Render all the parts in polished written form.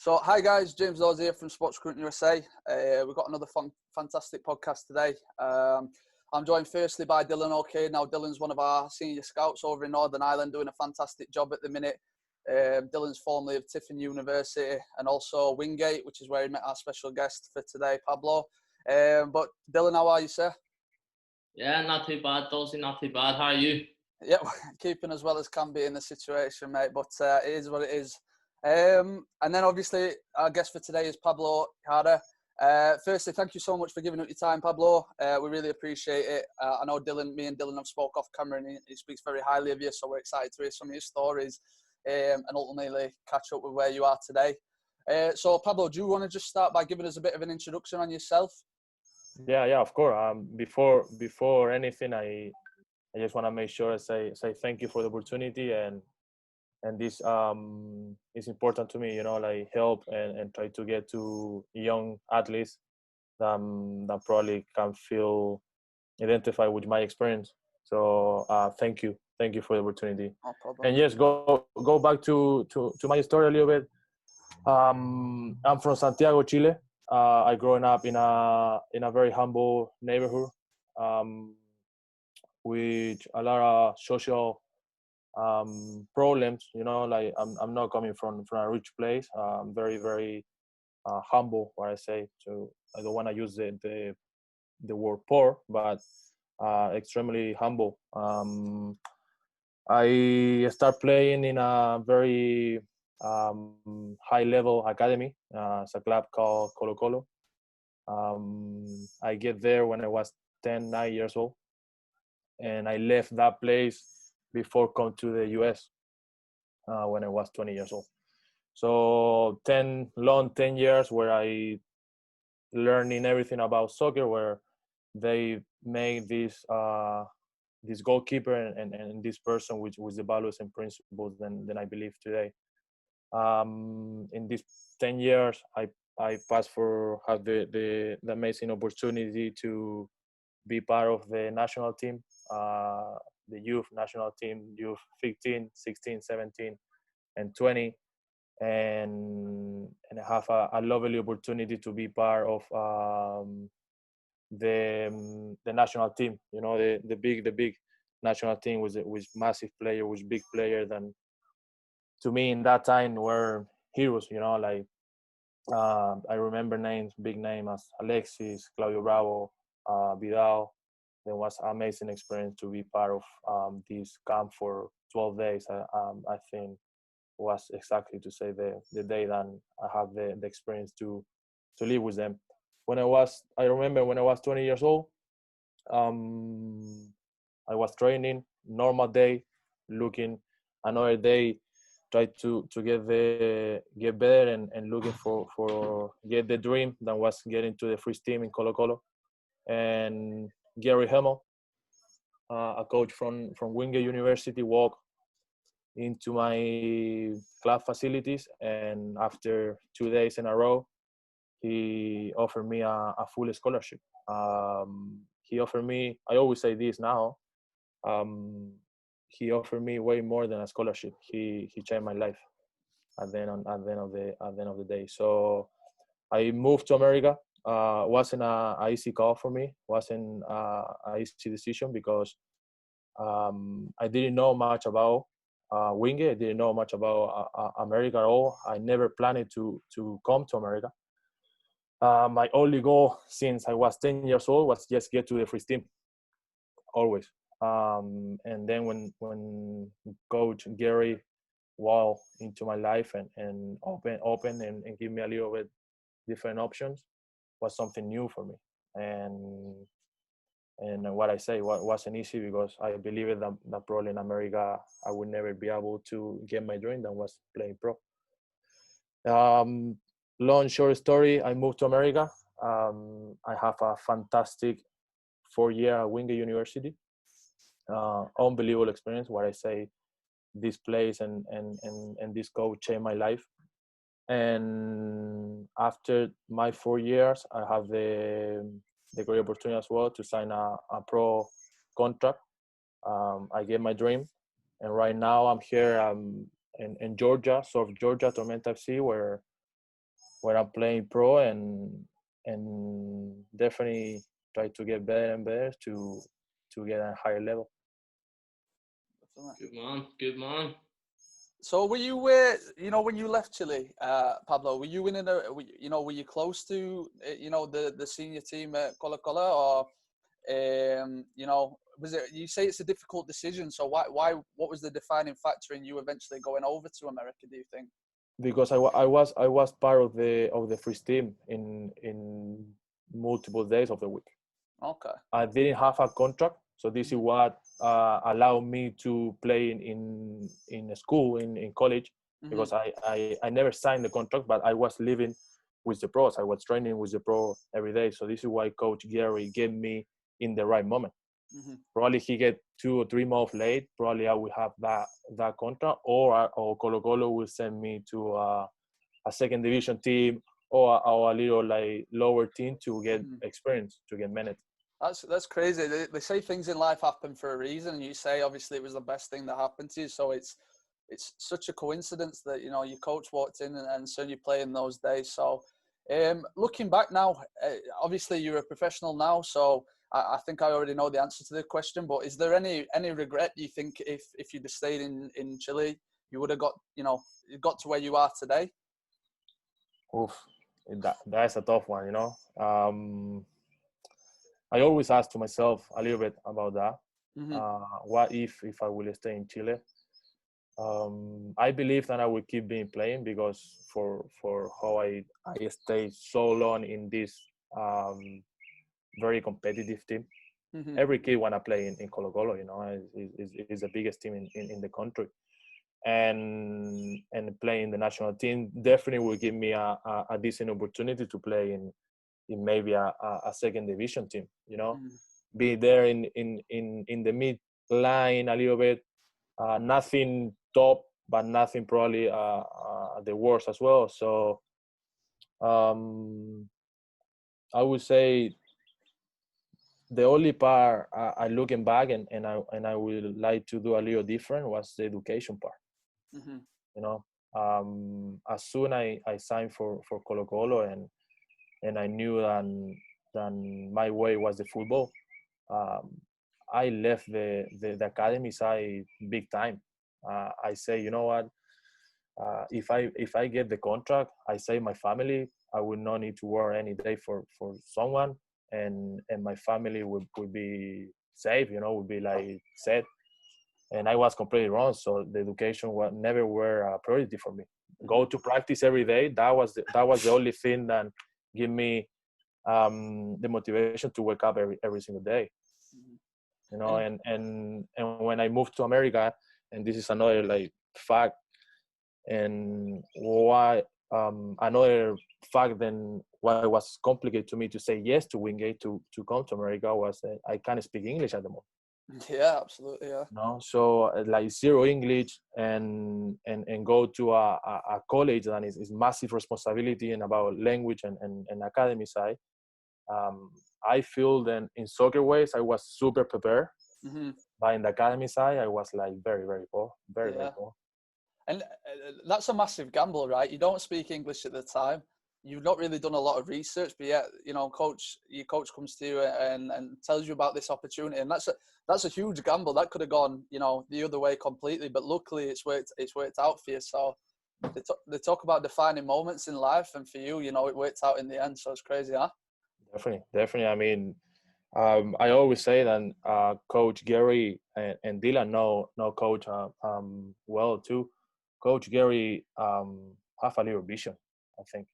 So, hi guys, James Dawes here from Sports Recruiting USA. We've got another fantastic podcast today. I'm joined firstly by Dylan O'Kane. Now, Dylan's one of our senior scouts over in Northern Ireland, doing a fantastic job at the minute. Dylan's formerly of Tiffin University and also Wingate, which is where he met our special guest for today, Pablo. But Dylan, how are you, sir? Yeah, not too bad, Dulcie, not too bad. How are you? Yeah, keeping as well as can be in the situation, mate, but it is what it is. And then obviously our guest for today is Pablo Jara. Firstly, thank you so much for giving up your time, Pablo. We really appreciate it. I know me and Dylan have spoke off camera and he speaks very highly of you, so we're excited to hear some of your stories and ultimately catch up with where you are today. So Pablo, do you want to just start by giving us a bit of an introduction on yourself? Yeah, of course. Before anything, I just want to make sure I say thank you for the opportunity, and this is important to me, like help and try to get to young athletes that probably can feel identified with my experience. So thank you for the opportunity. No problem. And yes, go back to my story a little bit. I'm from Santiago, Chile. I growing up in a very humble neighborhood, with a lot of social problems. Like I'm not coming from a rich place. Very very humble, what I say. So I don't want to use the word poor, but extremely humble. I start playing in a very high level academy. It's a club called Colo Colo. I get there when I was 9 years old, and I left that place before come to the US when I was 20 years old. So 10 years where I learning everything about soccer, where they made this goalkeeper and this person with the values and principles than I believe today. In these 10 years, I passed for have the amazing opportunity to be part of the national team, the youth national team, youth 15, 16, 17, and 20, and have a lovely opportunity to be part of the national team. The big national team with massive player, with big player than to me in that time were heroes. Like I remember names, big name as Alexis, Claudio Bravo, Vidal. It was an amazing experience to be part of this camp for 12 days. I think was exactly to say the day that I have the experience to live with them. I remember when I was 20 years old, I was training, normal day, looking another day, try to get better and looking for get the dream that was getting to the first team in Colo Colo. And Gary Hemmel, a coach from Wingate University, walked into my club facilities, and after 2 days in a row, he offered me a full scholarship. He offered me, I always say this now, he offered me way more than a scholarship. He changed my life at the end of the day. So I moved to America. Wasn't a easy call for me. Wasn't a easy decision because I didn't know much about Wingate. I didn't know much about America at all. I never planned to come to America. My only goal since I was 10 years old was just get to the first team, always. And then when Coach Gary walked into my life and open and give me a little bit different options, was something new for me. And what I say wasn't easy because I believe that probably in America I would never be able to get my dream that was playing pro. Long short story, I moved to America. I have a fantastic 4-year at Wingate University. Unbelievable experience. What I say, this place and this coach changed my life. And after my 4 years, I have the great opportunity as well to sign a pro contract. I get my dream, and right now I'm here in Georgia, South Georgia, Tormenta FC, where where I'm playing pro and definitely try to get better and better to get a higher level. Good man, good man. So were you, when you left Chile, Pablo, were you were you close to, the senior team at Colo Colo, or, was it? You say it's a difficult decision. So what was the defining factor in you eventually going over to America? Do you think? Because I was part of the first team in multiple days of the week. Okay. I didn't have a contract, so this is what allowed me to play in school in college, because I never signed the contract, but I was living with the pros. I was training with the pro every day. So this is why Coach Gary gave me in the right moment. Probably he get 2 or 3 months late. Probably I will have that contract, or Colo Colo will send me to a second division team or a little like lower team to get experience, to get minutes. That's crazy. They say things in life happen for a reason, and you say obviously it was the best thing that happened to you. So it's such a coincidence that your coach walked in and saw you play in those days. So looking back now, obviously you're a professional now, so I think I already know the answer to the question. But is there any regret, do you think, if you'd have stayed in Chile, you would have got to where you are today? Oof, that's a tough one, I always ask to myself a little bit about that. What if I will stay in Chile? I believe that I will keep being playing, because for how I stayed so long in this very competitive team. Every kid wanna play in Colo Colo, is the biggest team in the country, and playing the national team definitely will give me a decent opportunity to play in maybe a second division team, be there in the mid line a little bit, nothing top, but nothing probably the worst as well. So I would say the only part I looking back and I would like to do a little different was the education part. As soon I signed for Colo Colo and I knew that my way was the football, I left the academy side big time. I say, you know what, if I get the contract, I save my family. I will not need to work any day for someone, and my family would be safe, would be like set. And I was completely wrong. So the education was never were a priority for me. Go to practice every day. That was the only thing that give me the motivation to wake up every single day. And when I moved to America, and this is another like fact, and why another fact then why it was complicated to me to say yes to Wingate to come to America was that I can't speak English at the moment. Yeah, absolutely, yeah. So like zero English and go to a college that is massive responsibility and about language and academy side. I feel then in soccer ways I was super prepared, but in the academy side I was like very, very poor, very poor. And that's a massive gamble, right? You don't speak English at the time. You've not really done a lot of research, but yet, your coach comes to you and tells you about this opportunity, and that's a huge gamble. That could have gone, the other way completely, but luckily it's worked out for you. So they talk about defining moments in life, and for you, it worked out in the end. So it's crazy, huh? Definitely. I mean, I always say that Coach Gary and Dylan know Coach well too. Coach Gary have a little vision, I think.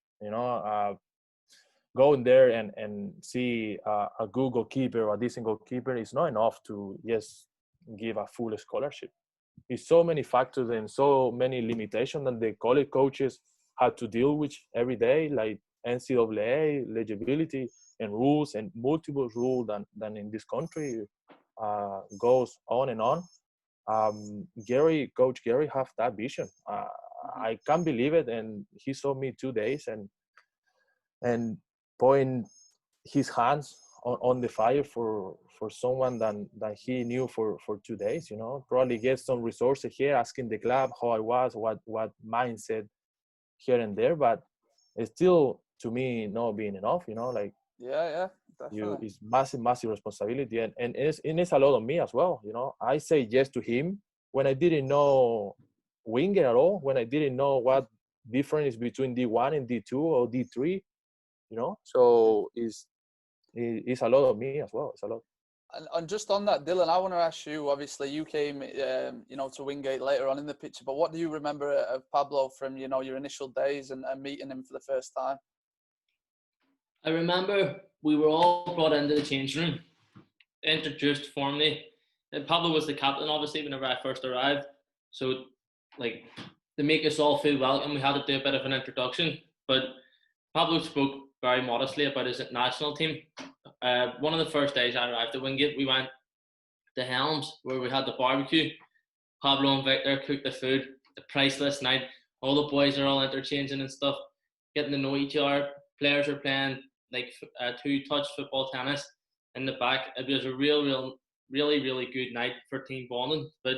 Going there and see a good goalkeeper or a decent goalkeeper is not enough to just give a full scholarship. It's so many factors and so many limitations that the college coaches have to deal with every day, like NCAA, legibility, and rules, and multiple rules than in this country goes on and on. Coach Gary have that vision. I can't believe it, and he saw me 2 days and point his hands on the fire for someone that he knew for 2 days. Probably get some resources here, asking the club how I was, what mindset here and there, but it's still to me not being enough. Like Yeah, definitely. it's massive responsibility, and it's a lot on me as well. I say yes to him when I didn't know Wingate at all, when I didn't know what difference is between D1 and D2 or D3. So it's a lot of me as well. It's a lot. And just on that, Dylan, I want to ask you, obviously you came, to Wingate later on in the picture, but what do you remember of Pablo from, your initial days and meeting him for the first time? I remember we were all brought into the changing room, introduced formally. And Pablo was the captain, obviously, whenever I first arrived. So, like, to make us all feel welcome, we had to do a bit of an introduction. But Pablo spoke very modestly about his national team. One of the first days I arrived at Wingate, we went to Helms, where we had the barbecue. Pablo and Victor cooked the food, the priceless night. All the boys are all interchanging and stuff, getting to know each other. Players are playing like two-touch football tennis in the back. It was a really good night for team bonding. But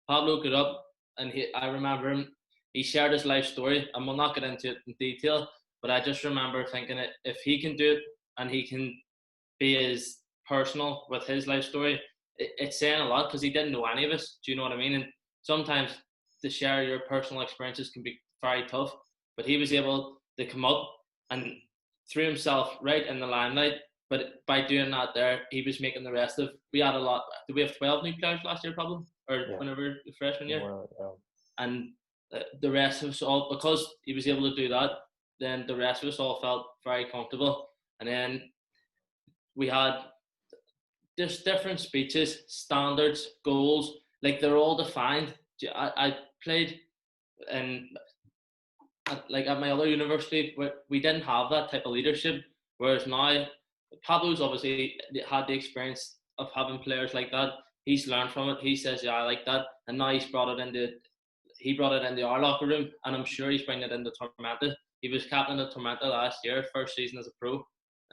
Pablo got up, and I remember him. He shared his life story, and we'll not get into it in detail. But I just remember thinking that if he can do it and he can be as personal with his life story, it's saying a lot, because he didn't know any of us. Do you know what I mean? And sometimes to share your personal experiences can be very tough. But he was able to come up and threw himself right in the limelight. But by doing that there, he was making the rest of, we had a lot. Did we have 12 new players last year, probably? Or whenever the freshman year? And the rest of us all, because he was able to do that, then the rest of us all felt very comfortable. And then we had just different speeches, standards, goals, like they're all defined. I played in, like at my other university, we didn't have that type of leadership, whereas now Pablo's obviously had the experience of having players like that. He's learned from it. He says, yeah, I like that. And now he brought it into our locker room, and I'm sure he's bringing it into Tormenta. He was captain of Tormenta last year, first season as a pro,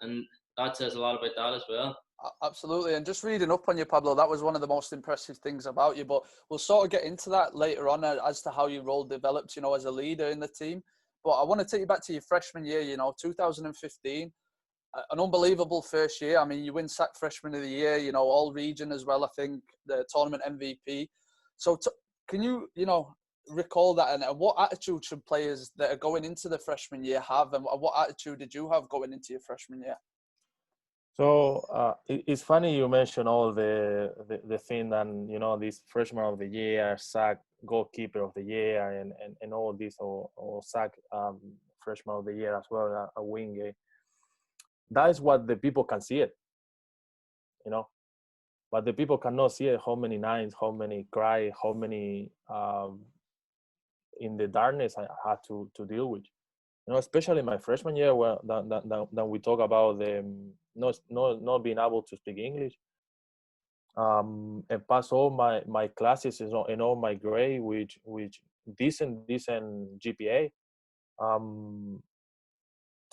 and that says a lot about that as well. Absolutely. And just reading up on you, Pablo, that was one of the most impressive things about you. But we'll sort of get into that later on as to how your role developed, as a leader in the team. But I want to take you back to your freshman year, 2015. An unbelievable first year. I mean, you win SAC Freshman of the Year, all region as well, I think, the tournament MVP. So can you, recall that, and what attitude should players that are going into the freshman year have, and what attitude did you have going into your freshman year? So it's funny you mentioned all the thing, and this freshman of the year, SAC goalkeeper of the year, and all this, or SAC freshman of the year as well, a Wingate. That is what the people can see it, but the people cannot see it. How many nights, how many cry, how many in the darkness I had to deal with. Especially my freshman year, where that we talk about the not being able to speak English, and pass all my classes and all my grade, which decent GPA.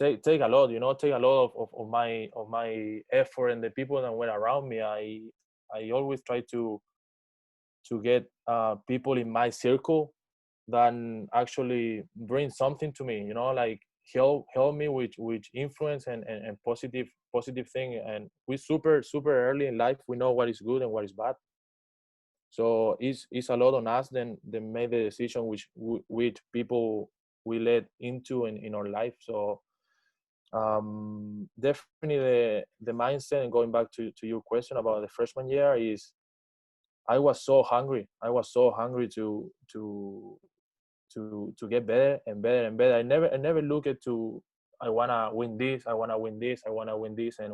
Take a lot, take a lot of my effort, and the people that were around me. I always try to get people in my circle that actually bring something to me, like help me with influence and positive thing. And we super early in life, we know what is good and what is bad. So it's a lot on us then made the decision which people we let into in our life. So definitely the mindset, and going back to your question about the freshman year, is I was so hungry to get better and better and better. I never look at to I wanna win this, and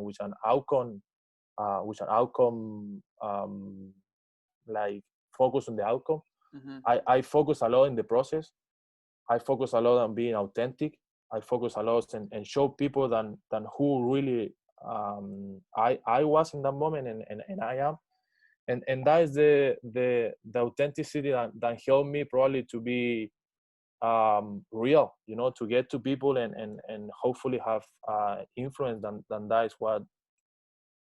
with an outcome like focus on the outcome. Mm-hmm. I focus a lot in the process. I focus a lot on being authentic. I focus a lot and show people than who really I was in that moment, and I am. And that is the authenticity that helped me probably to be real, to get to people and hopefully have influence. Than that is what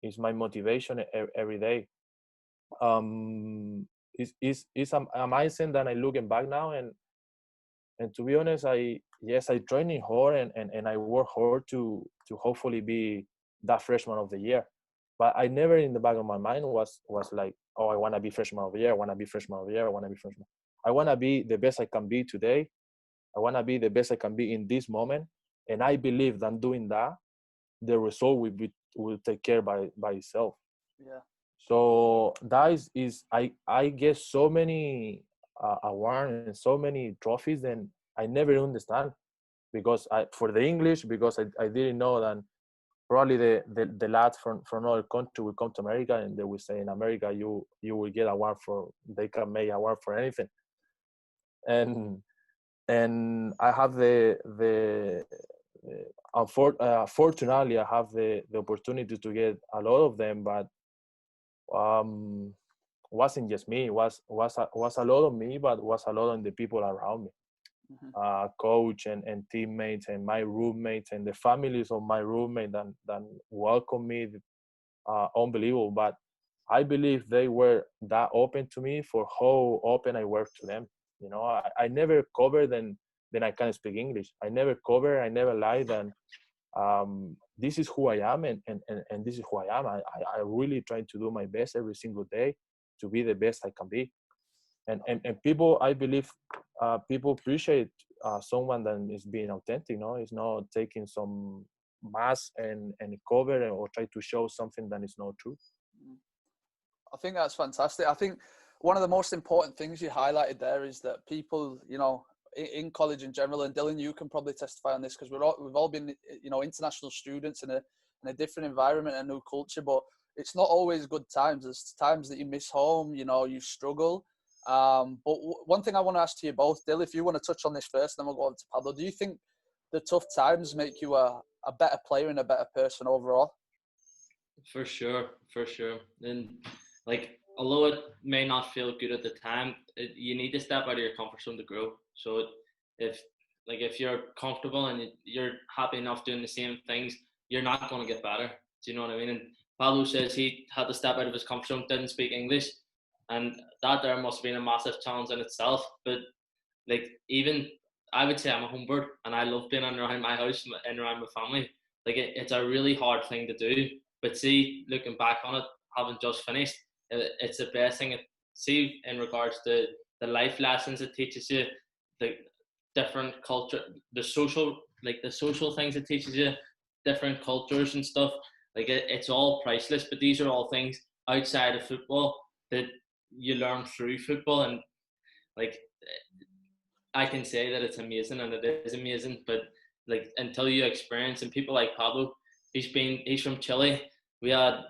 is my motivation every day. It's a mindset that I looking back now, and And to be honest, I training hard and I work hard to hopefully be that freshman of the year. But I never in the back of my mind was like, oh, I want to be freshman of the year. I want to be freshman of the year. I want to be freshman. I want to be the best I can be today. I want to be the best I can be in this moment. And I believe that doing that, the result will take care by itself. Yeah. So that is I get so many awards and so many trophies, and I never understand because for the English, because I didn't know that probably the lads from another country will come to America and they will say in America you will get award for, they can make award for anything. And I have fortunately I have the opportunity to get a lot of them, but wasn't just me, was a lot of me, but was a lot of the people around me. Mm-hmm. Coach and teammates and my roommates and the families of my roommate that welcomed me, unbelievable. But I believe they were that open to me for how open I were to them. You know, I never covered then I can't speak English. I never cover, I never lied, and this is who I am, and this is who I am. I really try to do my best every single day to be the best I can be. And people, I believe, people appreciate someone that is being authentic. No, it's not taking some mask and cover or try to show something that is not true. I think that's fantastic. I think one of the most important things you highlighted there is that people, you know, in college in general, and Dylan, you can probably testify on this because we've all been, you know, international students in a different environment and new culture, but it's not always good times. There's times that you miss home, you know, you struggle. But one thing I want to ask to you both, Dylan, if you want to touch on this first, then we'll go on to Pablo. Do you think the tough times make you a better player and a better person overall? For sure. And like, although it may not feel good at the time, you need to step out of your comfort zone to grow. So if you're comfortable and you're happy enough doing the same things, you're not going to get better. Do you know what I mean? And Pablo says he had to step out of his comfort zone, didn't speak English, and that there must have been a massive challenge in itself. But like, even I would say I'm a home bird and I love being around my house and around my family. Like, it's a really hard thing to do. But see, looking back on it, having just finished, it's the best thing. See, in regards to the life lessons it teaches you, the different culture, the social things it teaches you, different cultures and stuff. Like, it's all priceless. But these are all things outside of football that you learn through football. And like, I can say that it's amazing, and it is amazing. But like, until you experience, and people like Pablo, he's from Chile. We had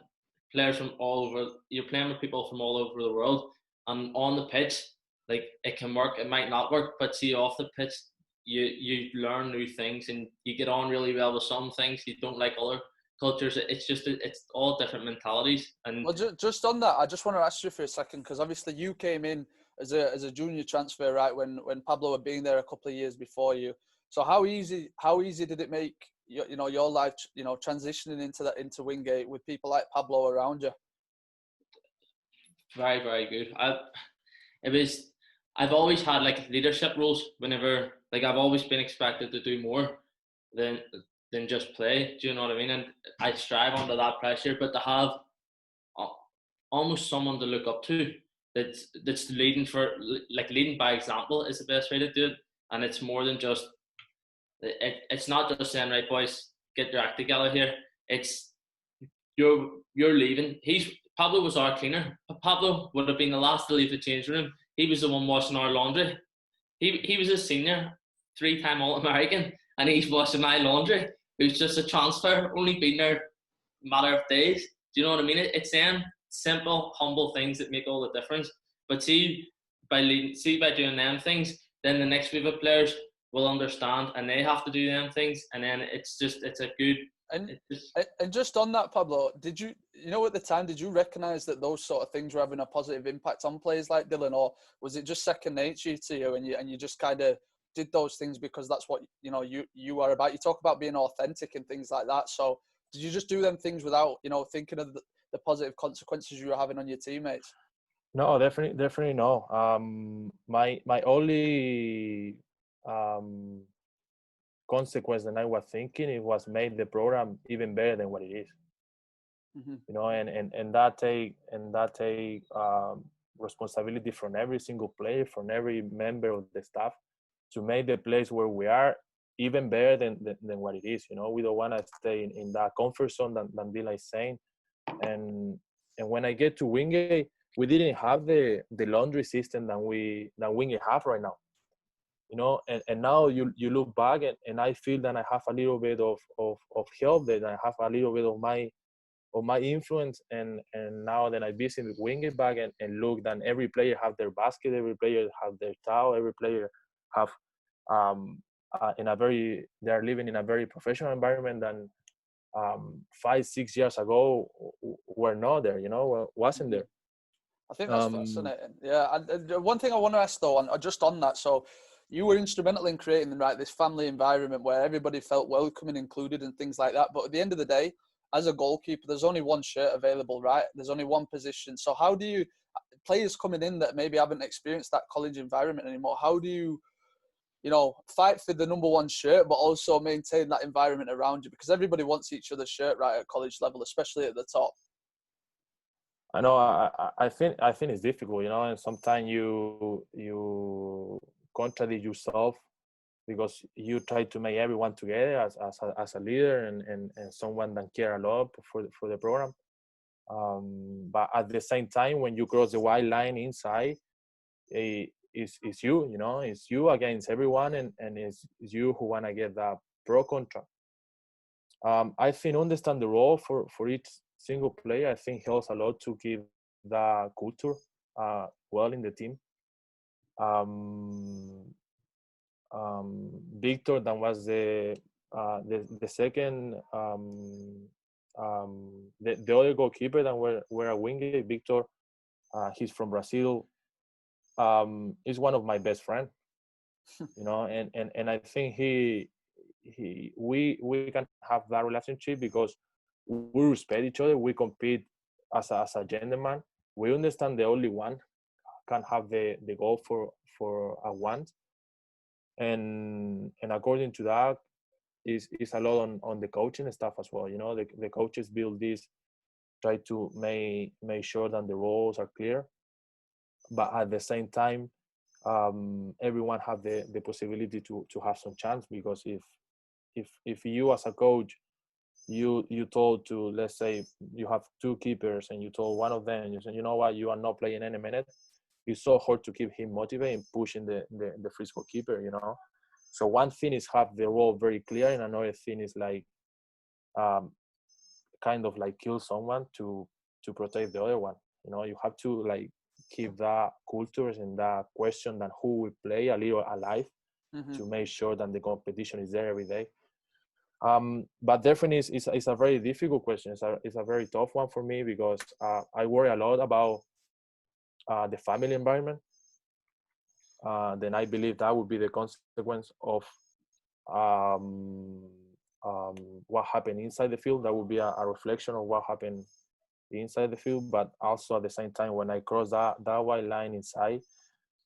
players from all over. You're playing with people from all over the world, and on the pitch, like, it can work, it might not work, but see, off the pitch, you learn new things, and you get on really well with some things. You don't like other cultures. It's all different mentalities. And well, just on that, I just want to ask you for a second, because obviously you came in as a junior transfer, right, when Pablo had been there a couple of years before you. So how easy did it make your life, transitioning into Wingate with people like Pablo around you? Very, very good. I've always had like leadership roles whenever, like, I've always been expected to do more than just play. Do you know what I mean? And I strive under that pressure, but to have almost someone to look up to that's leading by example is the best way to do it. And it's more than just it's not just saying, right, boys, get your act together here. It's you're leaving. Pablo was our cleaner. Pablo would have been the last to leave the change room. He was the one washing our laundry. He was a senior, 3-time All-American, and he's washing my laundry. Who's just a transfer, only been there a matter of days. Do you know what I mean? It's them simple, humble things that make all the difference. But see, by doing them things, then the next wave of players will understand, and they have to do them things, and then it's a good. And just on that, Pablo, did you at the time, did you recognise that those sort of things were having a positive impact on players like Dylan, or was it just second nature to you, and you just kind of did those things because that's what you are about? You talk about being authentic and things like that. So did you just do them things without thinking of the positive consequences you were having on your teammates? No, definitely no. My only consequence than I was thinking, it was made the program even better than what it is. Mm-hmm. You know, and that take responsibility from every single player, from every member of the staff, to make the place where we are even better than what it is. You know, we don't want to stay in that comfort zone than Dylan is saying. And when I get to Wingate, we didn't have the laundry system that Wingate have right now. You know, and now you look back and I feel that I have a little bit of help, that I have a little bit of my influence, and now that I visit Wingate back and look, that every player have their basket, every player have their towel, every player have they're living in a very professional environment than 5-6 years ago were not there, you know, wasn't there. I think that's fascinating. Yeah, and one thing I want to ask though, just on that, so you were instrumental in creating this family environment where everybody felt welcome and included and things like that. But at the end of the day, as a goalkeeper, there's only one shirt available, right? There's only one position. So how do you, players coming in that maybe haven't experienced that college environment anymore, how do you, fight for the number one shirt, but also maintain that environment around you? Because everybody wants each other's shirt, right, at college level, especially at the top. I know. I think it's difficult, you know, and sometimes you contradict yourself because you try to make everyone together as a leader and someone that care a lot for the program. But at the same time, when you cross the white line inside, it's you, you know, it's you against everyone, and it's you who want to get that pro contract. I think understand the role for each single player, I think helps a lot to keep the culture well in the team. Victor, that was the second, the other goalkeeper that were a winger. Victor, he's from Brazil. He's one of my best friends, you know, and I think we can have that relationship because we respect each other. We compete as a gentleman. We understand the only one can have the goal for a one, and according to that is a lot on the coaching stuff as well. You know, the coaches build this, try to make sure that the roles are clear, but at the same time, everyone have the possibility to have some chance, because if you as a coach, you told to, let's say you have two keepers and you told one of them, you said, you know what, you are not playing any minute, it's so hard to keep him motivated and pushing the Frisco keeper, you know. So one thing is have the role very clear, and another thing is like kind of like kill someone to protect the other one. You know, you have to like keep that culture and that question that who will play a little alive, to make sure that the competition is there every day. But definitely it's a very difficult question. It's a very tough one for me, because I worry a lot about the family environment. Then I believe that would be the consequence of what happened inside the field. That would be a reflection of what happened inside the field. But also at the same time, when I crossed that white line inside,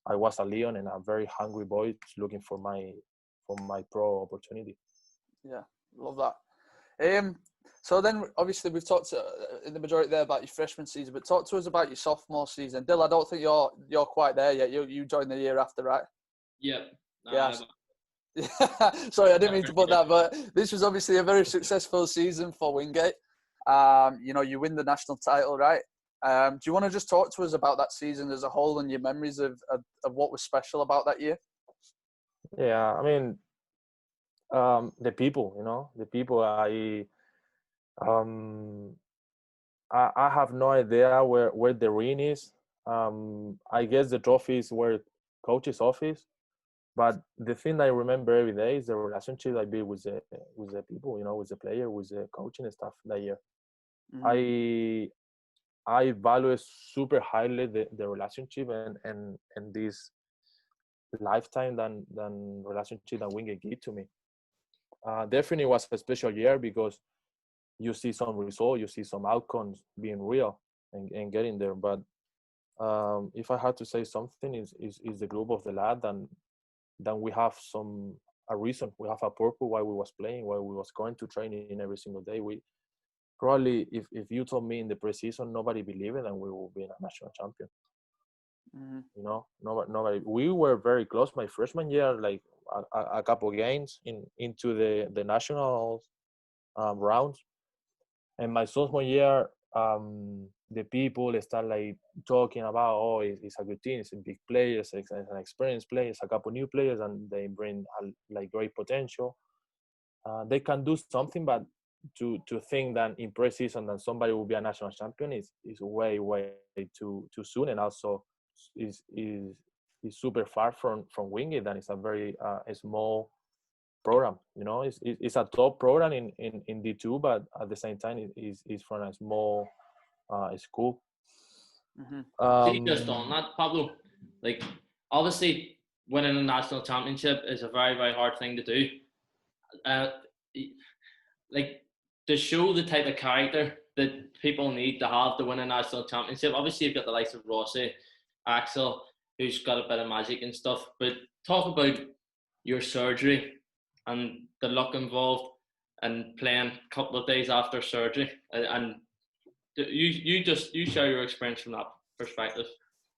I was a Leon and a very hungry boy looking for my pro opportunity. Yeah, love that. So then, obviously, we've talked in the majority there about your freshman season, but talk to us about your sophomore season. Dill, I don't think you're quite there yet. You joined the year after, right? Yep. Yes. Sorry, I didn't mean to put that, but this was obviously a very successful season for Wingate. You win the national title, right? Do you want to just talk to us about that season as a whole and your memories of what was special about that year? Yeah, I mean, the people, you know, the people. I have no idea where the ring is. I guess the trophies were coach's office, but the thing I remember every day is the relationship I built with the people, you know, with the player, with the coaching and stuff that year. Mm-hmm. I value super highly the relationship and this lifetime than relationship that Wingate gave to me. Definitely was a special year because you see some result, you see some outcomes being real and getting there. But if I had to say something, is the group of the lad, and then we have a reason. We have a purpose why we was playing, why we was going to training every single day. We probably, if you told me in the preseason, nobody believed it, and we will be a national champion. Mm-hmm. You know, nobody. We were very close. My freshman year, like a couple games into the national rounds, and my sophomore year, the people start like talking about, oh, it's a good team, it's a big players, it's an experienced players, a couple new players, and they bring like great potential. They can do something, but to think that in preseason that somebody will be a national champion is way too soon, and also is super far from Wingate, and it's a very small program. You know, it's a top program in D2, but at the same time it's from a small school. See, just on that, Pablo, like obviously winning a national championship is a very, very hard thing to do. Like to show the type of character that people need to have to win a national championship. Obviously, you've got the likes of SRUSA, Axel, who's got a bit of magic and stuff. But talk about your surgery and the luck involved, and playing a couple of days after surgery, and you share your experience from that perspective.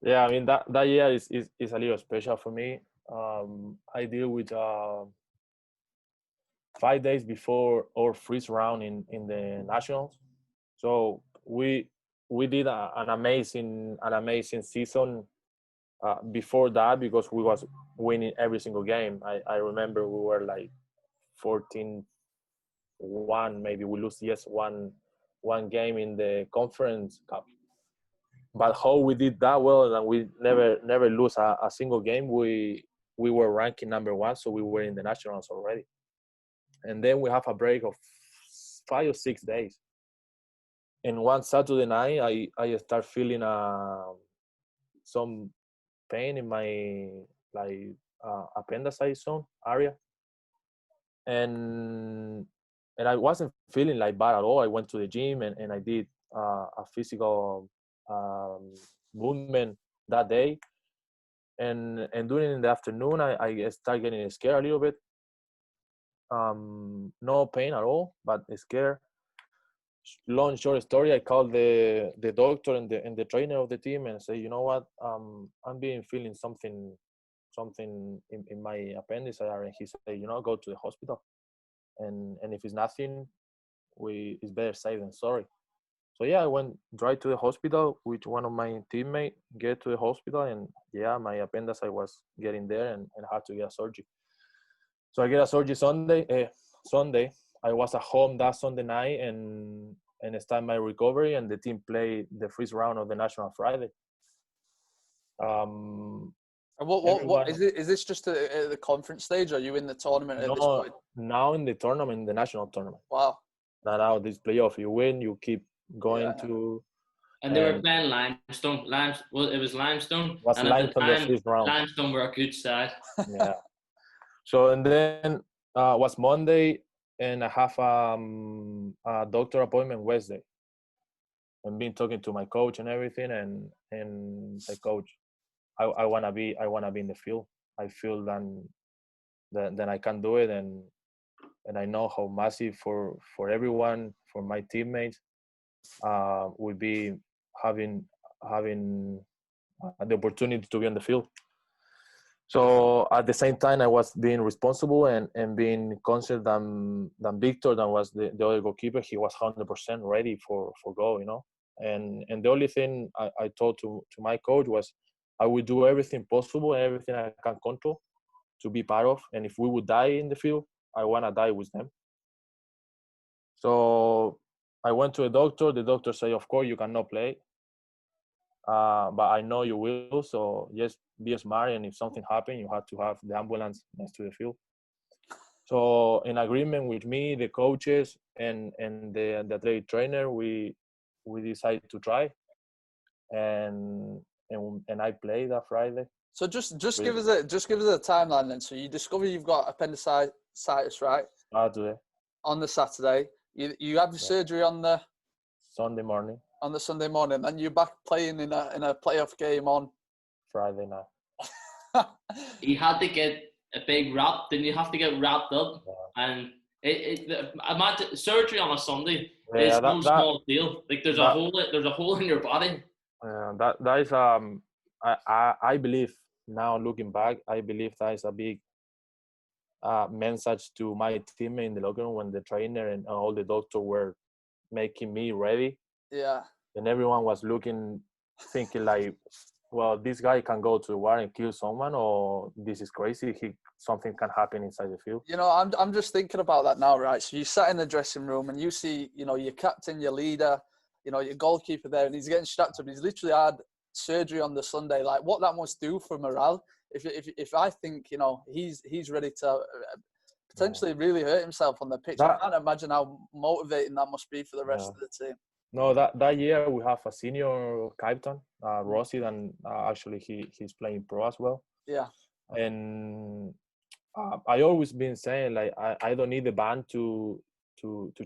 Yeah, I mean that year is a little special for me. I deal with 5 days before our first round in the nationals, so we did an amazing season before that, because we was winning every single game. I remember we were like 14-1, maybe we lose one game in the conference cup. But how we did that well, and we never lose a single game. We were ranking number 1, so we were in the nationals already. And then we have a break of 5 or 6 days. And one Saturday night, I start feeling some pain in my appendicitis zone area, and I wasn't feeling like bad at all. I went to the gym and I did a physical movement that day, and during in the afternoon I start getting scared a little bit. No pain at all, but scared. Long short story, I called the doctor and the trainer of the team and say, you know what, I'm feeling something in my appendix area. And he said, you know, go to the hospital, and if it's nothing, it's better safe than sorry. So yeah, I went right to the hospital with one of my teammates. Get to the hospital, and yeah, my appendix, I was getting there and had to get a surgery. So I get a surgery Sunday. I was at home that Sunday night and start my recovery, and the team played the first round of the national Friday. What is it? Is this just at the conference stage? Or are you in the tournament at this point? Now in the tournament, the national tournament. Wow. Now this playoff, you win, you keep going to. And they were playing Limestone. It was Limestone. Was Limestone the first round? Limestone were a good side. Yeah. So and then was Monday, and I have a doctor appointment Wednesday. I've been talking to my coach and everything, and the coach, I wanna be in the field. I feel that I can do it, and I know how massive for everyone, for my teammates, will be having the opportunity to be on the field. So at the same time, I was being responsible and being conscious than Victor, that was the other goalkeeper. He was 100% ready for goal, you know. And the only thing I told to my coach was, I will do everything possible and everything I can control to be part of. And if we would die in the field, I want to die with them. So I went to a doctor. The doctor said, of course, you cannot play. But I know you will, so just be smart, and if something happens, you have to have the ambulance next to the field. So in agreement with me, the coaches, and the athletic trainer, we decided to try, and I played that Friday. So just give us a timeline then. So you discover you've got appendicitis, right? Saturday. On the Saturday, you have the surgery on the Sunday morning. On the Sunday morning, and you're back playing in a playoff game on Friday night. He had to get a big wrap, then you have to get wrapped up, and imagine surgery on a Sunday is no small deal. Like there's a hole in your body. That is I believe now looking back, I believe that is a big message to my team in the locker room when the trainer and all the doctors were making me ready. Yeah. And everyone was looking, thinking like, well, this guy can go to the war and kill someone, or this is crazy. Something can happen inside the field. You know, I'm just thinking about that now, right? So you sat in the dressing room and you see, you know, your captain, your leader, you know, your goalkeeper there, and he's getting strapped up. He's literally had surgery on the Sunday. Like, what that must do for morale. If I think, you know, he's ready to potentially really hurt himself on the pitch, I can't imagine how motivating that must be for the rest of the team. No, that year we have a senior captain, Rossi, and actually he's playing pro as well. Yeah. And I always been saying like I don't need the band to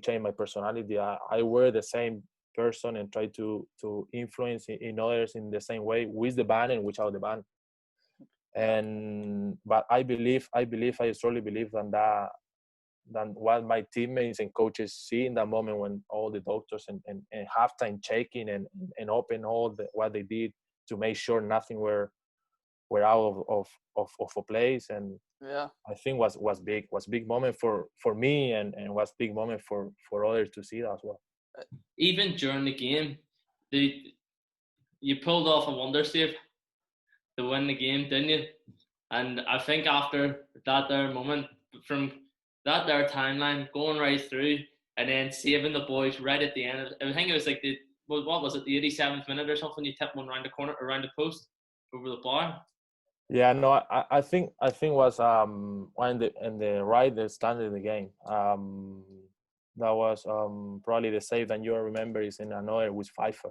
change my personality. I wear the same person and try to influence in others in the same way with the band and without the band. But I strongly believe than what my teammates and coaches see in that moment when all the doctors and halftime checking and open all what they did to make sure nothing were out of a place. And I think was big moment for me and was big moment for others to see that as well. Even during the game, you pulled off a wonder save to win the game, didn't you? And I think after that there moment, from that there timeline going right through and then saving the boys right at the end, I think it was like what was it, the 87th minute or something, you tipped one around the corner, around the post, over the bar. Yeah, no, I think was in the right the standard of the game. That was probably the save that you remember is in another with Pfeiffer.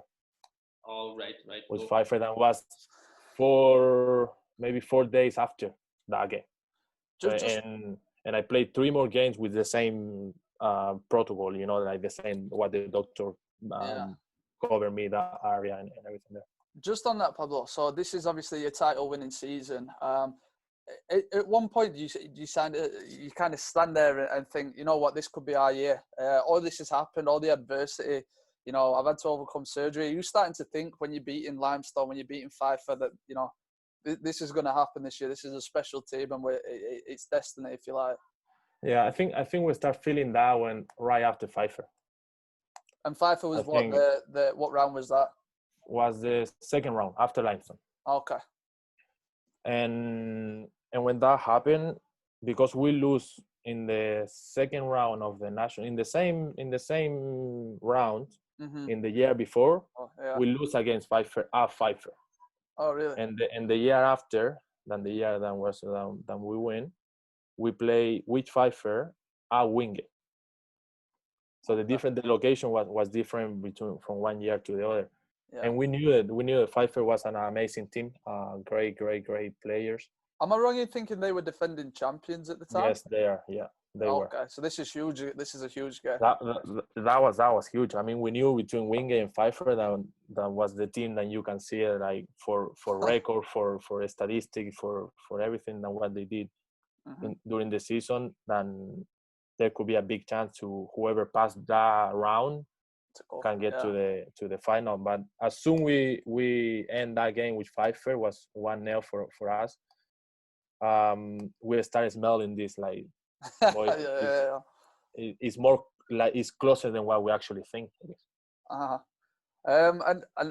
Oh, right. With Pfeiffer, that was maybe 4 days after that game. And I played 3 more games with the same protocol, you know, like the same what the doctor covered me that area and everything there. Just on that, Pablo, so this is obviously your title-winning season. At one point, you kind of stand there and think, you know what, this could be our year. All this has happened, all the adversity. You know, I've had to overcome surgery. Are you starting to think when you're beating Limestone, when you're beating Pfeiffer, that, you know, this is going to happen this year? This is a special team, and it's destiny, if you like. Yeah, I think we start feeling that right after Pfeiffer. And Pfeiffer was what round was that? Was the second round after Limestone. Okay. And when that happened, because we lose in the second round of the national in the same round in the year before, we lose against Pfeiffer at Pfeiffer. Oh, really? And the year after, than we win, we play with Pfeiffer at Wingate. So the location was different from one year to the other. Yeah. And we knew that Pfeiffer was an amazing team, great players. Am I wrong in thinking they were defending champions at the time? Yes, they are. Yeah, they were. Okay, so this is huge. This is a huge game. That was huge. I mean, we knew between Wingate and Pfeiffer that was the team that you can see it, like for record, for a statistic, for everything that what they did during the season. Then there could be a big chance to whoever passed that round can get to the final. But as soon we end that game with Pfeiffer, was 1-0 for us. We started smelling this like it's more like it's closer than what we actually think. And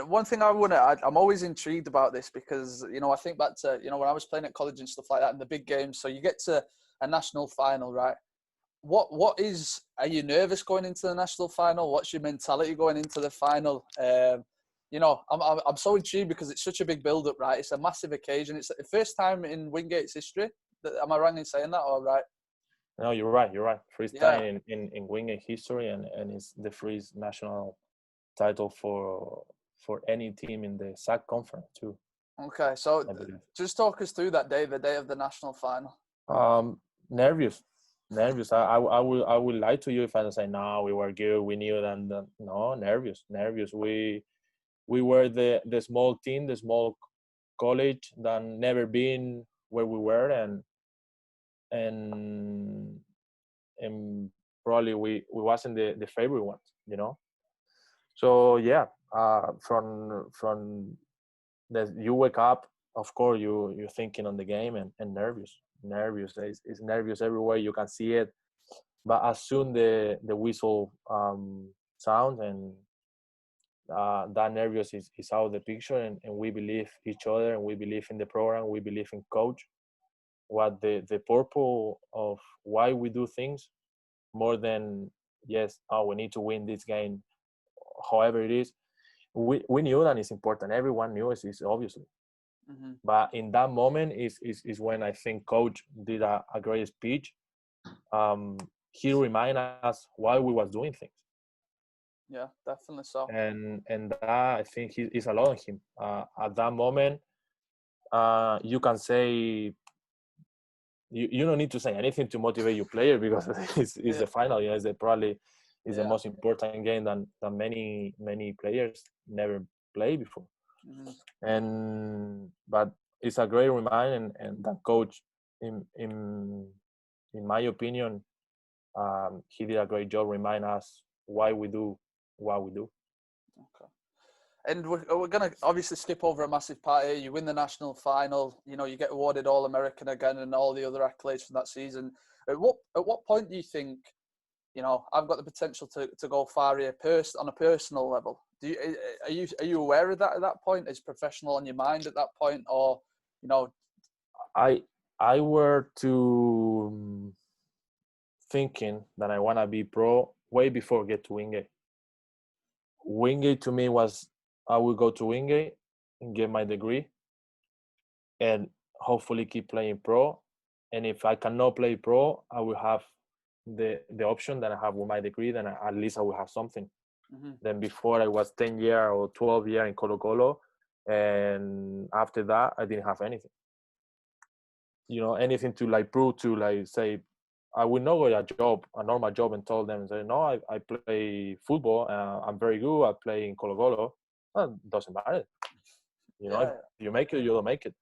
one thing I'm always intrigued about this, because, you know, I think back to, you know, when I was playing at college and stuff like that, and the big games. So you get to a national final, right? Are you nervous going into the national final? What's your mentality going into the final? You know, I'm so intrigued because it's such a big build-up, right? It's a massive occasion. It's the first time in Wingate's history. Am I wrong in saying that, or right? No, you're right. First time in Wingate history, and it's the first national title for any team in the SAC conference too. Okay, so just talk us through that day, the day of the national final. Nervous. I will lie to you if I say no, we were good, we knew that. No, nervous. We were the small team, the small college that never been where we were, and and probably we wasn't the favorite ones, you know. So yeah, from that you wake up, of course you're thinking on the game and nervous is nervous everywhere, you can see it. But as soon the whistle sound, and that nervous is out of the picture, and we believe each other, and we believe in the program, we believe in coach, what the purpose of why we do things, more than yes, we need to win this game, however it is. We knew that it's important, everyone knew it, is obviously. But in that moment is when I think coach did a great speech. He reminded us why we was doing things. Yeah, definitely so. And that, I think, is a lot on him. At that moment, you can say, you don't need to say anything to motivate your player, because it's the final. You know, it's probably the most important game that many players never played before. But it's a great reminder, and that coach, in my opinion, he did a great job remind us why we do what we do. Okay. And we're going to obviously skip over a massive part here. You win the national final, you know, you get awarded All-American again and all the other accolades from that season. At what point do you think, you know, I've got the potential to go far here on a personal level? Are you aware of that at that point? Is professional on your mind at that point? Or, you know? I were to thinking that I want to be pro way before get to Wingate. Wingate to me was, I will go to Wingate and get my degree and hopefully keep playing pro. And if I cannot play pro, I will have the option that I have with my degree, then at least I will have something. Then before, I was 10 year or 12 year in Colo-Colo, and after that I didn't have anything. You know, anything to like prove, to like say, I would not go a normal job and told them, say, no, I play football, I'm very good, I play in Colo-Colo. Well, it doesn't matter. You know, if you make it, you don't make it.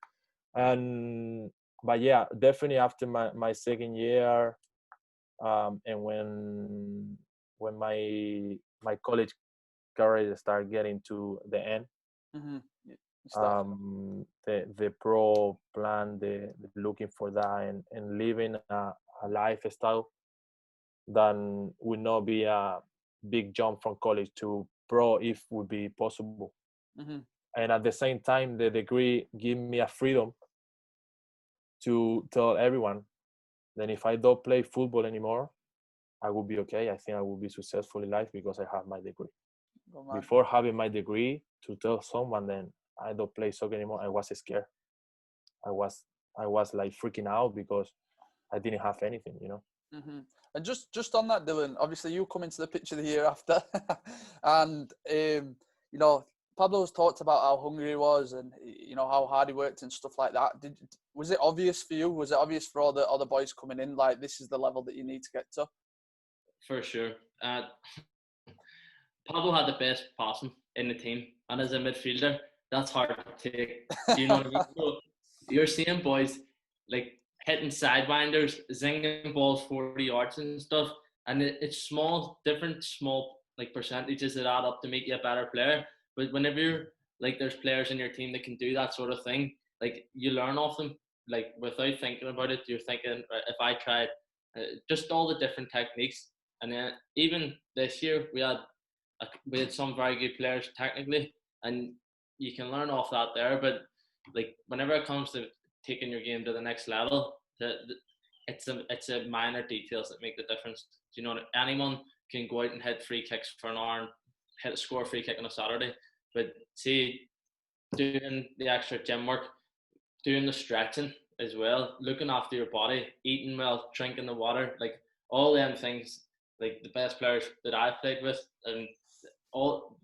But yeah, definitely after my second year, and when my college career started getting to the end, the pro plan, the looking for that, and living a lifestyle that would not be a big jump from college to pro, if would be possible. And at the same time, the degree give me a freedom to tell everyone that if I don't play football anymore, I will be okay. I think I will be successful in life because I have my degree. Before having my degree, to tell someone then I don't play soccer anymore, I was scared. I was like freaking out because I didn't have anything, you know. And just on that, Dylan, obviously you come into the picture the year after, and you know, Pablo's talked about how hungry he was, and you know how hard he worked and stuff like that. Was it obvious for you? Was it obvious for all the other boys coming in, like, this is the level that you need to get to? For sure. Pablo had the best passing in the team, and as a midfielder, that's hard to take. Do you know what I mean? So you're seeing boys like hitting sidewinders, zinging balls 40 yards and stuff, and it's different small like percentages that add up to make you a better player. But whenever you're like, there's players in your team that can do that sort of thing, like, you learn off them, like, without thinking about it. You're thinking, if I tried just all the different techniques. And then even this year we had some very good players technically, and you can learn off that there. But like, whenever it comes to taking your game to the next level, it's a minor details that make the difference. You know, anyone can go out and hit free kicks for an hour and score a free kick on a Saturday, but see, doing the extra gym work, doing the stretching as well, looking after your body, eating well, drinking the water, like all them things, like the best players that I've played with, and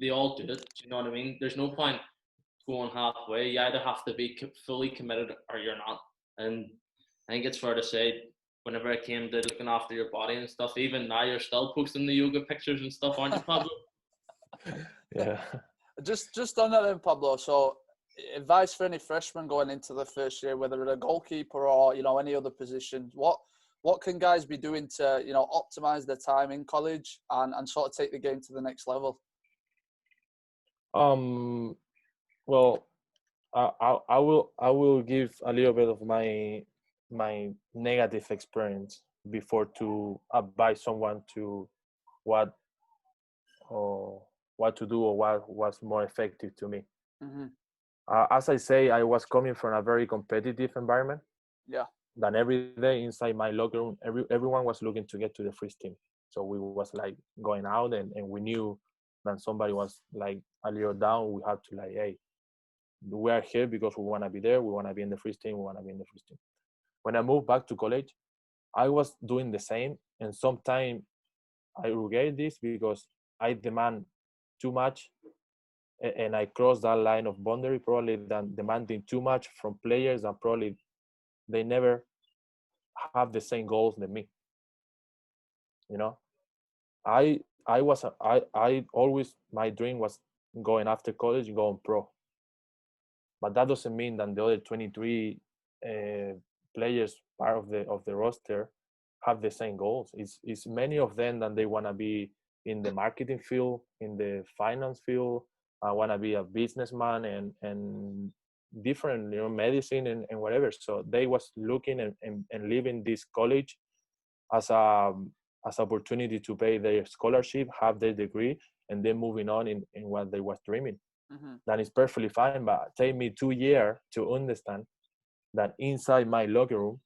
they all do it. You know what I mean? There's no point going halfway. You either have to be fully committed or you're not. And I think it's fair to say, whenever it came to looking after your body and stuff, even now you're still posting the yoga pictures and stuff, aren't you, Pablo? Yeah. Just on that then, Pablo. So, advice for any freshmen going into the first year, whether they're a goalkeeper or, you know, any other position. What what can guys be doing to, you know, optimize their time in college and sort of take the game to the next level? Well, I will give a little bit of my negative experience before to advise someone to what to do or what was more effective to me. Mm-hmm. As I say, I was coming from a very competitive environment. Yeah. Then every day inside my locker room, everyone was looking to get to the first team. So we was like going out, and we knew that somebody was like a little down. We had to like, hey, we are here because we want to be there. We want to be in the first team. We want to be in the first team. When I moved back to college, I was doing the same, and sometimes I regret this because I demand too much, and I cross that line of boundary, probably than demanding too much from players, and probably they never have the same goals than me. You know, I always, my dream was going after college and going pro, but that doesn't mean that the other 23 players part of the roster have the same goals. It's many of them that they want to be in the marketing field, in the finance field. I want to be a businessman and different, you know, medicine and whatever. So they was looking and leaving this college as a opportunity to pay their scholarship, have their degree, and then moving on in what they was dreaming. Mm-hmm. That is perfectly fine, but take me 2 years to understand that inside my locker room,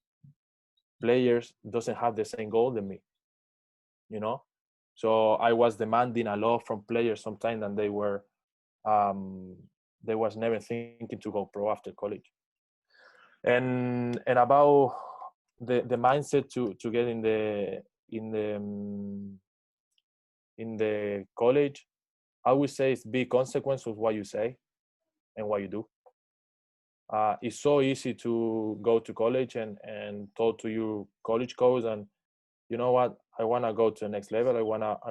players doesn't have the same goal than me, you know. So I was demanding a lot from players sometimes, and they was never thinking to go pro after college. And about the mindset to get in the college, I would say it's big consequence of what you say and what you do. It's so easy to go to college and talk to your college coach, and you know what, I want to go to the next level. I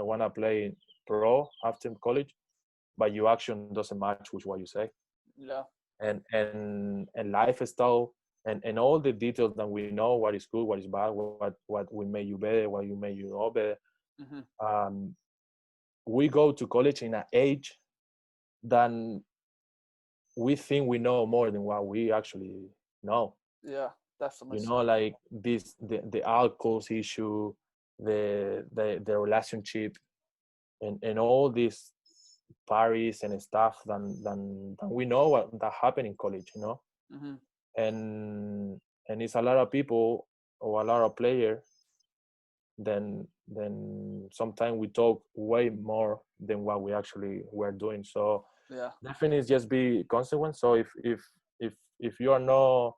wanna play pro after college, but your action doesn't match with what you say. Yeah. And lifestyle and all the details that we know, what is good, what is bad, what will make you better, what you make you not better. Mm-hmm. We go to college in an age than we think we know more than what we actually know. Yeah, definitely. You know, like the alcohol issue, the relationship, and all these parties and stuff than we know what that happened in college, you know. Mm-hmm. And it's a lot of people or a lot of players then sometimes we talk way more than what we actually were doing. So Yeah. definitely just be consequent. So if you are not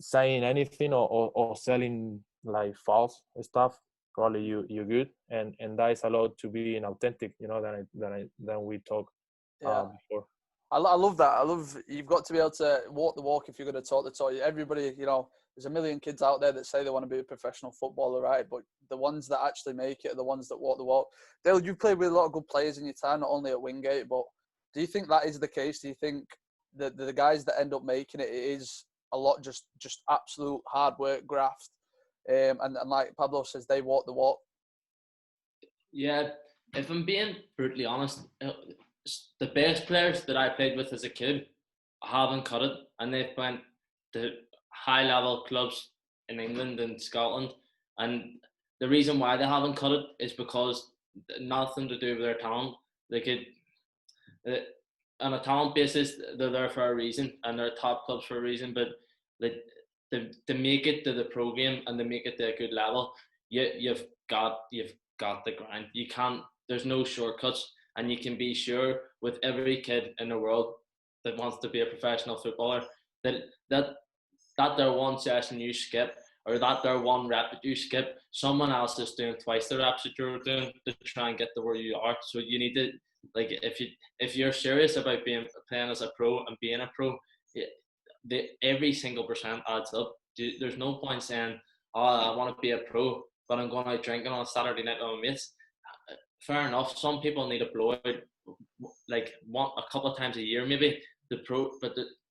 saying anything or selling like false stuff, probably you're good, and that is allowed to be inauthentic, you know, than we talk before. I love that. I love, you've got to be able to walk the walk if you're going to talk the talk. Everybody, you know, there's a million kids out there that say they want to be a professional footballer, right? But the ones that actually make it are the ones that walk the walk. Dale, you've played with a lot of good players in your time, not only at Wingate, but do you think that is the case? Do you think that the guys that end up making it is a lot just absolute hard work, graft, and like Pablo says, they walk the walk? Yeah, if I'm being brutally honest, the best players that I played with as a kid haven't cut it, and they've went to high level clubs in England and Scotland. And the reason why they haven't cut it is because nothing to do with their talent. They could, on a talent basis, they're there for a reason, and they're top clubs for a reason. But to make it to the pro game and to make it to a good level, you've got the grind. You can't. There's no shortcuts. And you can be sure with every kid in the world that wants to be a professional footballer that their one session you skip, or that their one rep that you skip, someone else is doing twice the reps that you're doing to try and get to where you are. So you need to, like, if you're serious about playing as a pro and being a pro, every single percent adds up. There's no point saying, oh, I want to be a pro, but I'm going out drinking on a Saturday night with my mates. Fair enough. Some people need a blowout, like a couple of times a year, maybe. But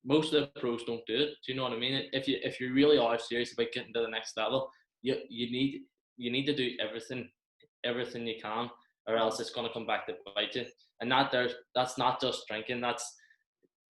most of the pros don't do it. Do you know what I mean? If you really are serious about getting to the next level, you need to do everything you can, or else it's going to come back to bite you. And that's not just drinking. That's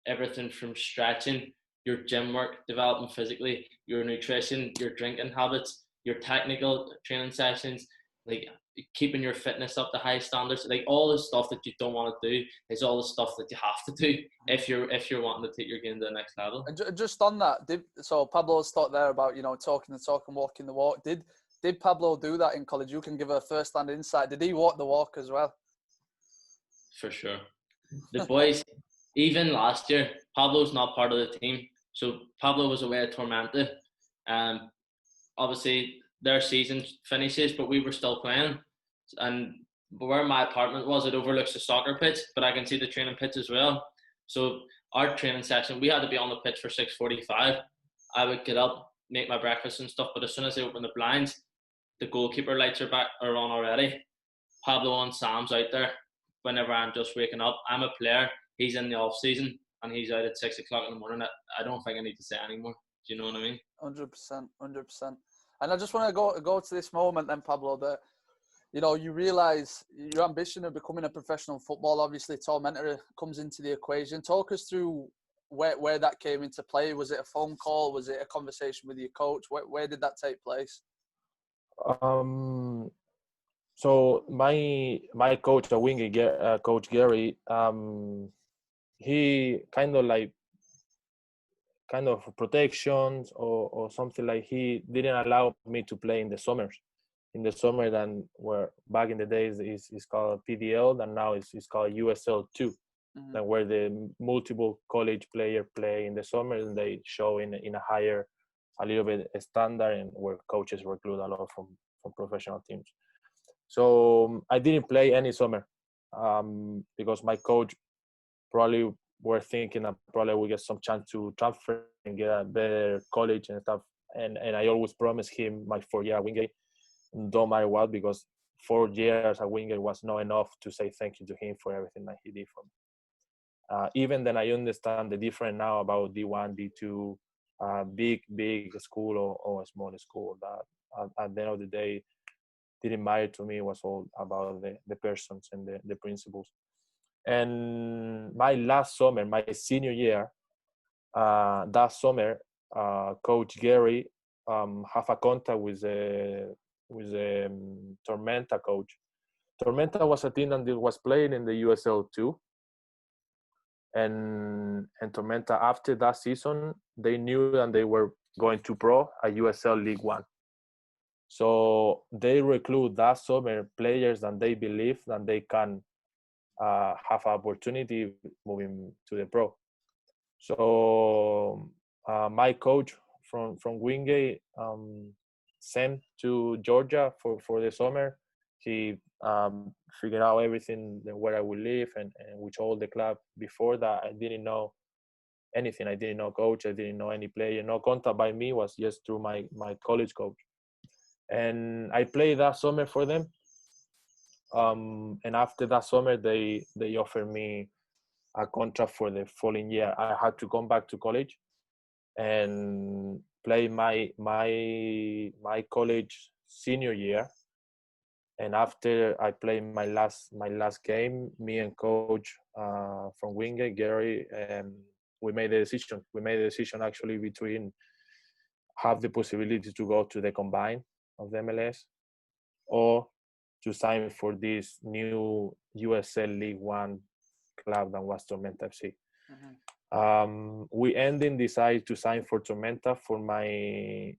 everything from stretching, your gym work, developing physically, your nutrition, your drinking habits, your technical training sessions, like keeping your fitness up to high standards. Like all the stuff that you don't want to do is all the stuff that you have to do if you're wanting to take your game to the next level. And just on that, so Pablo's talked there about, talking the talk and walking the walk. Did Pablo do that in college? You can give a first-hand insight. Did he walk the walk as well? For sure. The boys, even last year, Pablo's not part of the team. So Pablo was away at Tormenta. Obviously, their season finishes, but we were still playing. And where my apartment was, it overlooks the soccer pitch, but I can see the training pitch as well. So our training session, we had to be on the pitch for 6:45. I would get up, make my breakfast and stuff, but as soon as they open the blinds, the goalkeeper lights are on already. Pablo and Sam's out there whenever I'm just waking up. I'm a player. He's in the off season and he's out at 6 o'clock in the morning. I don't think I need to say anymore. Do you know what I mean? 100%. And I just want to go to this moment then, Pablo, that, you realise your ambition of becoming a professional footballer. Obviously, Tormenta comes into the equation. Talk us through where that came into play. Was it a phone call? Was it a conversation with your coach? Where did that take place? So my coach at Wingate, Coach Gary, he kind of protections or something, like he didn't allow me to play in the summers. In the summer, then where back in the days is called PDL, and now it's called USL 2, Mm-hmm. then where the multiple college player play in the summer, and they show in a higher, a little bit standard, and where coaches recruit a lot from professional teams. So I didn't play any summer because my coach probably were thinking that probably we get some chance to transfer and get a better college and stuff. And I always promised him my 4 year at Wingate, don't matter what, because 4 years at Wingate was not enough to say thank you to him for everything that he did for me. Even then, I understand the difference now about D1, D2, big school or a small school. That at the end of the day, didn't matter to me. It was all about the persons and the principles. And my last summer, my senior year, that summer, Coach Gary have a contact with the Tormenta coach. Tormenta was a team that was playing in the USL 2. And Tormenta, after that season, they knew that they were going to pro a USL League 1. So they recruit that summer players that they believe that they can have an opportunity moving to the pro. So my coach from Wingate sent to Georgia for the summer. He figured out everything, where I would live and which all the club. Before that, I didn't know anything. I didn't know coach. I didn't know any player. No contact by me, was just through my college coach. And I played that summer for them. And after that summer, they offered me a contract for the following year. I had to come back to college and play my college senior year. And after I played my last game, me and coach from Wingate, Gary, we made a decision. We made a decision actually between have the possibility to go to the combine of the MLS or to sign for this new USL League 1 club that was Tormenta FC. Mm-hmm. We decided to sign for Tormenta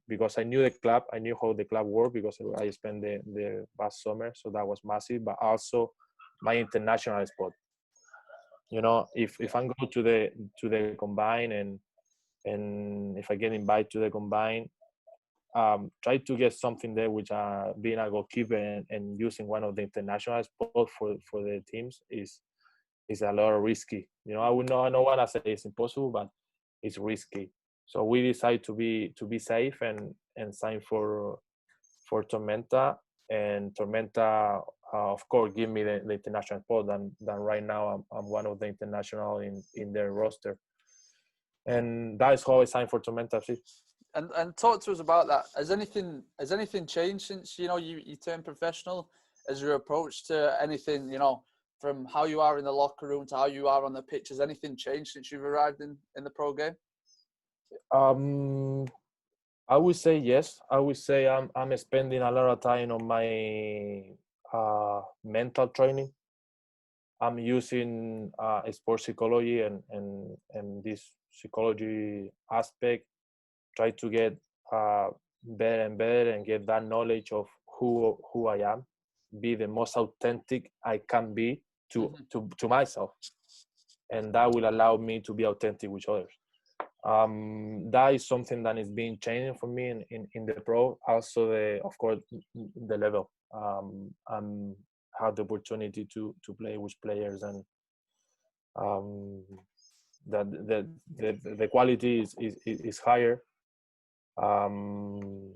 because I knew the club, I knew how the club worked because I spent the past summer, so that was massive. But also my international spot. If I go to the combine and if I get invited to the combine, try to get something there, which being a goalkeeper and using one of the international spots for the teams is a lot risky. I don't want to say it's impossible, but it's risky. So we decided to be safe and sign for Tormenta. And Tormenta, of course, give me the international spot. And right now I'm one of the international in their roster. And that is how I signed for Tormenta FC. And talk to us about that. Has anything changed since you turned professional? Has your approach to anything, from how you are in the locker room to how you are on the pitch, has anything changed since you've arrived in the pro game? I would say yes. I would say I'm spending a lot of time on my mental training. I'm using sports psychology and this psychology aspect, try to get better and better and get that knowledge of who I am, be the most authentic I can be to myself, and that will allow me to be authentic with others. That is something that is being changing for me in the pro. Also, of course, the level. Had the opportunity to play with players, and that the quality is higher, and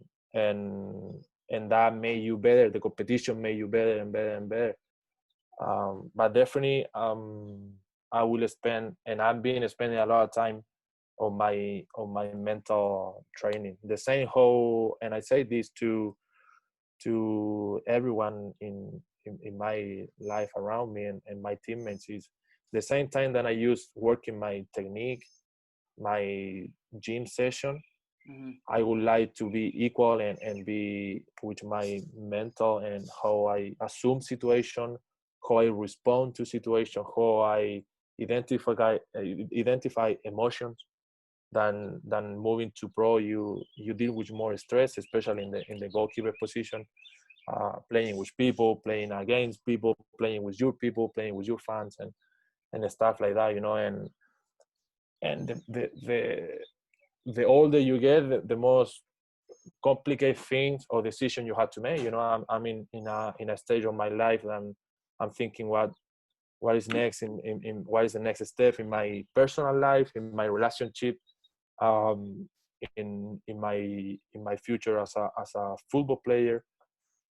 that made you better. The competition made you better and better and better. But definitely, I will spend, and I've been spending a lot of time on my mental training. The same how, and I say this to everyone in my life around me and my teammates, is the same time that I use working my technique, my gym session. I would like to be equal and be with my mental and how I assume situation, how I respond to situation, how I identify emotions. Than moving to pro, you deal with more stress, especially in the goalkeeper position, playing with people, playing against people, playing with your people, playing with your fans, and stuff like that, and the older you get, the most complicated things or decision you have to make. I'm in a stage of my life that I'm thinking what is next in what is the next step in my personal life, in my relationship, in my future as a football player.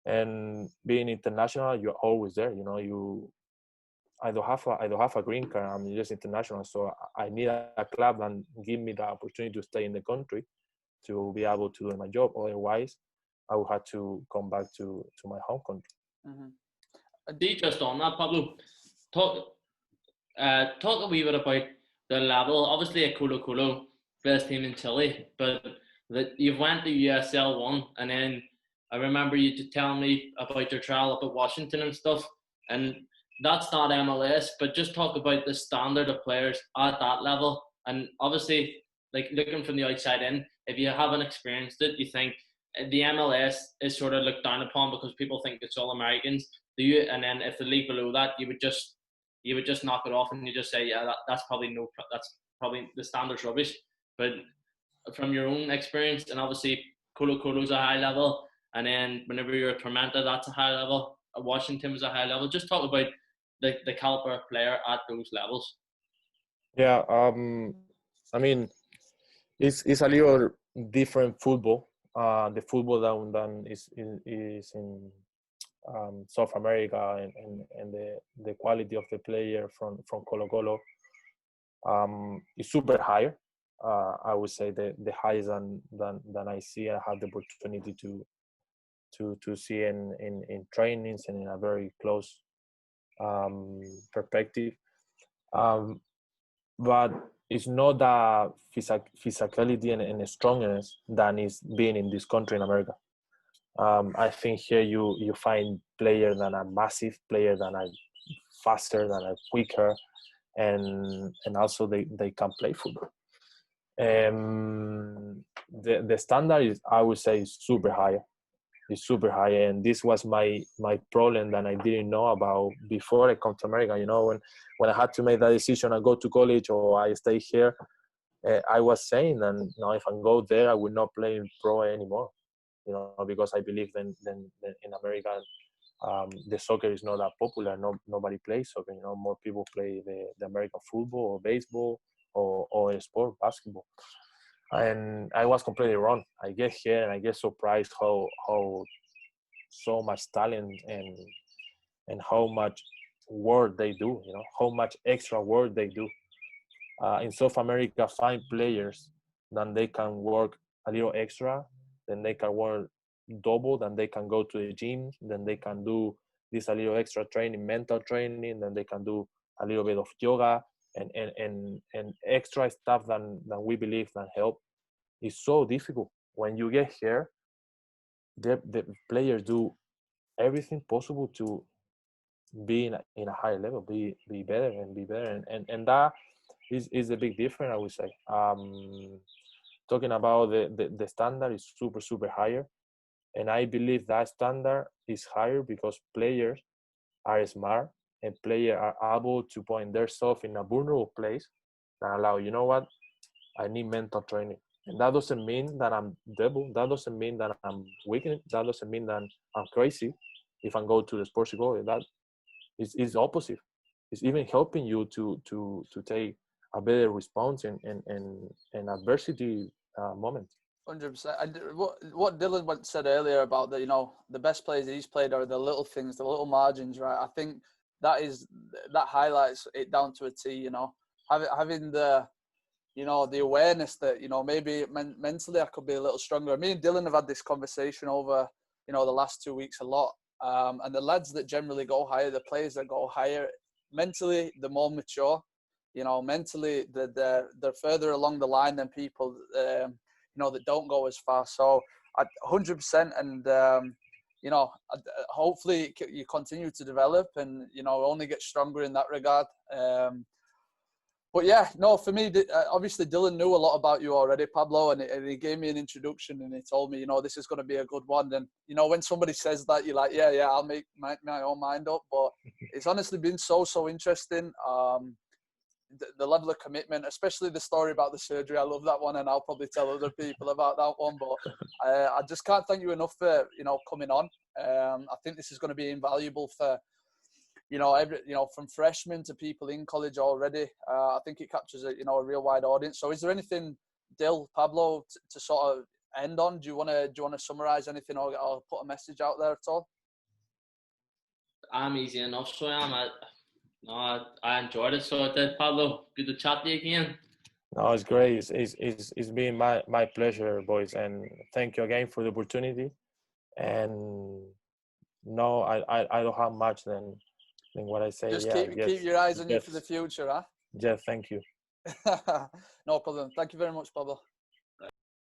And being international, you're always there. I don't have a green card. I'm just international, so I need a club and give me the opportunity to stay in the country to be able to do my job. Otherwise, I would have to come back to my home country. Just on that, Pablo, talk a wee bit about the level. Obviously, a Colo Colo, best team in Chile, but you've went to USL 1, and then I remember you telling me about your trial up at Washington and stuff, and that's not MLS, but just talk about the standard of players at that level. And obviously, like looking from the outside in, if you haven't experienced it, you think the MLS is sort of looked down upon because people think it's all Americans. And then if the league below that, you would just knock it off and you just say, yeah, that's probably the standard's rubbish. But from your own experience, and obviously Colo Colo's a high level, and then whenever you're at Tormenta, that's a high level. Washington was a high level. Just talk about the caliber of player at those levels. Yeah, I mean, it's a little different football. The football down is in South America, and the quality of the player from Colo Colo is super high. I would say the highest than I see. I have the opportunity to see in trainings and in a very close perspective. But it's not the physicality and strongness than is being in this country in America. I think here you find players that are massive, players that are faster, that are quicker, and also they can play football. The standard is, I would say, is super high. It's super high, and this was my problem that I didn't know about before I come to America. When I had to make that decision, I go to college or I stay here. I was saying that if I go there, I will not play in pro anymore. Because I believe then in America, the soccer is not that popular. Nobody plays soccer. More people play the American football or baseball or sport, basketball. And I was completely wrong. I get here and I get surprised how so much talent and how much work they do. How much extra work they do. in South America find players, then they can work a little extra, then they can work double, then they can go to the gym, then they can do this a little extra training, mental training, then they can do a little bit of yoga and extra stuff than we believe that help. It's so difficult. When you get here, the players do everything possible to be in a higher level, be better and be better, and that is a big difference, I would say. Talking about the standard is super higher, and I believe that standard is higher because players are smart and players are able to point themselves in a vulnerable place and allow, you know what, I need mental training. And that doesn't mean that I'm devil. That doesn't mean that I'm weak. That doesn't mean that I'm crazy if I go to the sports psychology. That is opposite. It's even helping you to take a better response in adversity moment. 100%. And what Dylan said earlier about the, you know, the best players he's played are the little things, the little margins, right? I think that highlights it down to a T. You know, having the, you know, the awareness that, you know, maybe mentally I could be a little stronger. Me and Dylan have had this conversation over, you know, the last 2 weeks a lot. And the lads that generally go higher, the players that go higher, mentally, they're more mature. You know, mentally, they're further along the line than people, you know, that don't go as far. So, 100%. And, you know, hopefully you continue to develop and, you know, only get stronger in that regard. But yeah, no, for me, obviously Dylan knew a lot about you already, Pablo, and he gave me an introduction and he told me, you know, this is going to be a good one. And, you know, when somebody says that, you're like, yeah, I'll make my own mind up. But it's honestly been so interesting. The level of commitment, especially the story about the surgery. I love that one, and I'll probably tell other people about that one. But I just can't thank you enough for, you know, coming on. I think this is going to be invaluable for, you know, from freshmen to people in college already. I think it captures a real wide audience. So is there anything, Dill, Pablo, to sort of end on? Do you want to summarize anything or put a message out there at all? I'm easy enough, so I enjoyed it. So I did, Pablo. Good to chat to you again. No, it's great. It's been my pleasure, boys, and thank you again for the opportunity. And no, I don't have much than what I say. Just yeah, keep your eyes on you for the future, huh? Yeah, thank you. No problem. Thank you very much, Pablo.